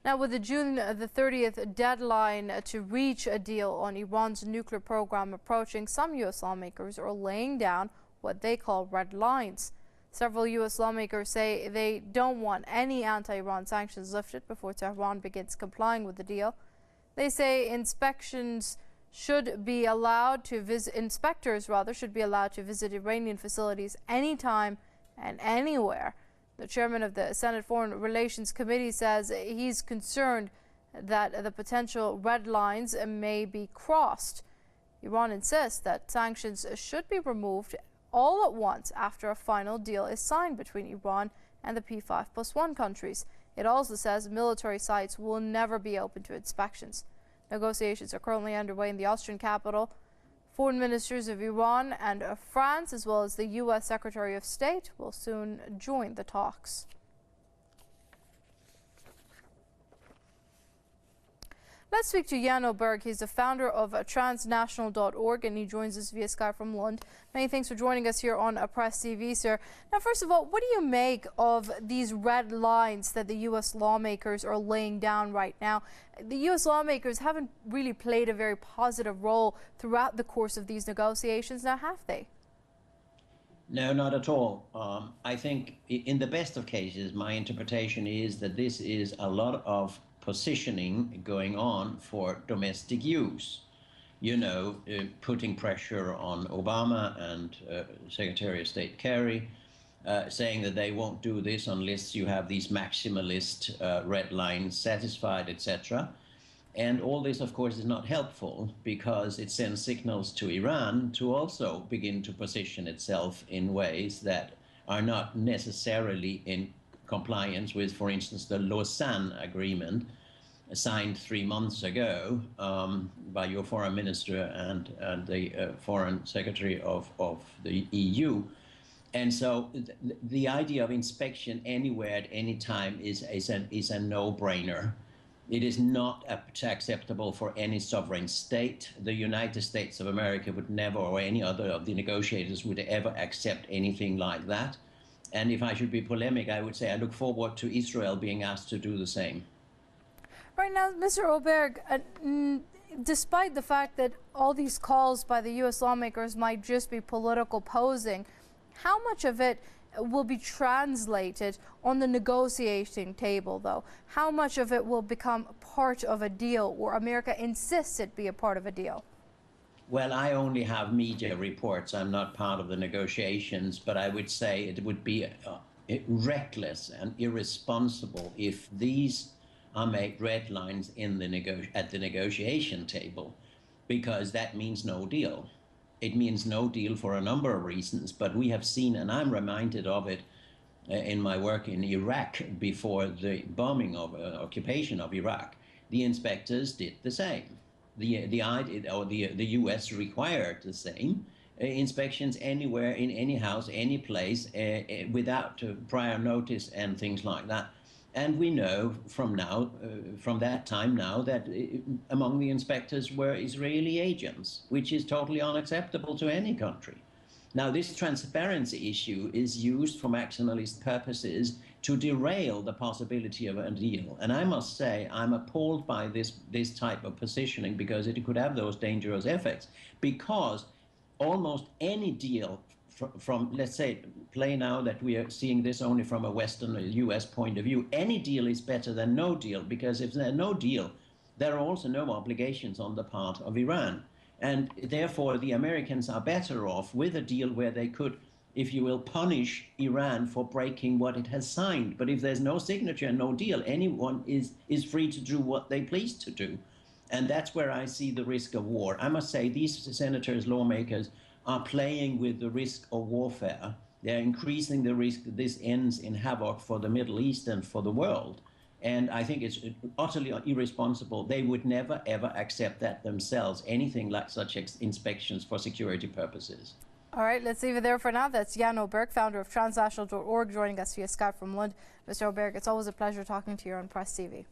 Now, with the June the 30th deadline to reach a deal on Iran's nuclear program approaching, some U.S. lawmakers are laying down what they call red lines. Several U.S. lawmakers say they don't want any anti-Iran sanctions lifted before Tehran begins complying with the deal. They say inspectors should be allowed to visit Iranian facilities anytime and anywhere. The chairman of the Senate Foreign Relations Committee says he's concerned that the potential red lines may be crossed. Iran insists that sanctions should be removed all at once after a final deal is signed between Iran and the P5+1 countries. It also says military sites will never be open to inspections. Negotiations are currently underway in the Austrian capital. Foreign ministers of Iran and France, as well as the U.S. Secretary of State, will soon join the talks. Let's speak to Jan Oberg. He's the founder of transnational.org, and he joins us via Skype from Lund. Many thanks for joining us here on Press TV, sir. Now, first of all, what do you make of these red lines that the U.S. lawmakers are laying down right now? The U.S. lawmakers haven't really played a very positive role throughout the course of these negotiations, now have they? No, not at all. I think in the best of cases, my interpretation is that this is a lot of positioning going on for domestic use. You know, putting pressure on Obama and Secretary of State Kerry, saying that they won't do this unless you have these maximalist red lines satisfied, etc. And all this, of course, is not helpful because it sends signals to Iran to also begin to position itself in ways that are not necessarily in compliance with, for instance, the Lausanne Agreement signed 3 months ago by your foreign minister and the foreign secretary of the EU. And so the idea of inspection anywhere at any time is a no-brainer. It is not acceptable for any sovereign state. The United States of America would never, or any other of the negotiators would ever accept anything like that. And if I should be polemic, I would say I look forward to Israel being asked to do the same. Right now, Mr. Oberg, despite the fact that all these calls by the U.S. lawmakers might just be political posing, how much of it will be translated on the negotiating table, though? How much of it will become part of a deal, or America insists it be a part of a deal? Well, I only have media reports. I'm not part of the negotiations, but I would say it would be reckless and irresponsible if these are made red lines in at the negotiation table, because that means no deal. It means no deal for a number of reasons, but we have seen, and I'm reminded of it in my work in Iraq before the bombing of occupation of Iraq. The inspectors did the same. The U.S. required the same inspections anywhere, in any house, any place, without prior notice and things like that. And we know from that time now, that among the inspectors were Israeli agents, which is totally unacceptable to any country. Now, this transparency issue is used for maximalist purposes to derail the possibility of a deal. And I must say, I'm appalled by this type of positioning, because it could have those dangerous effects. Because almost any deal from, let's say, play now that we are seeing this only from a Western or US point of view, any deal is better than no deal, because if there's no deal, there are also no obligations on the part of Iran. And therefore, the Americans are better off with a deal where they could, if you will, punish Iran for breaking what it has signed. But if there's no signature and no deal, anyone is free to do what they please to do. And that's where I see the risk of war. I must say, these senators, lawmakers, are playing with the risk of warfare. They're increasing the risk that this ends in havoc for the Middle East and for the world. And I think it's utterly irresponsible. They would never, ever accept that themselves, anything like such inspections for security purposes. All right, let's leave it there for now. That's Jan Oberg, founder of transnational.org, joining us via Skype from Lund. Mr. Oberg, it's always a pleasure talking to you on Press TV.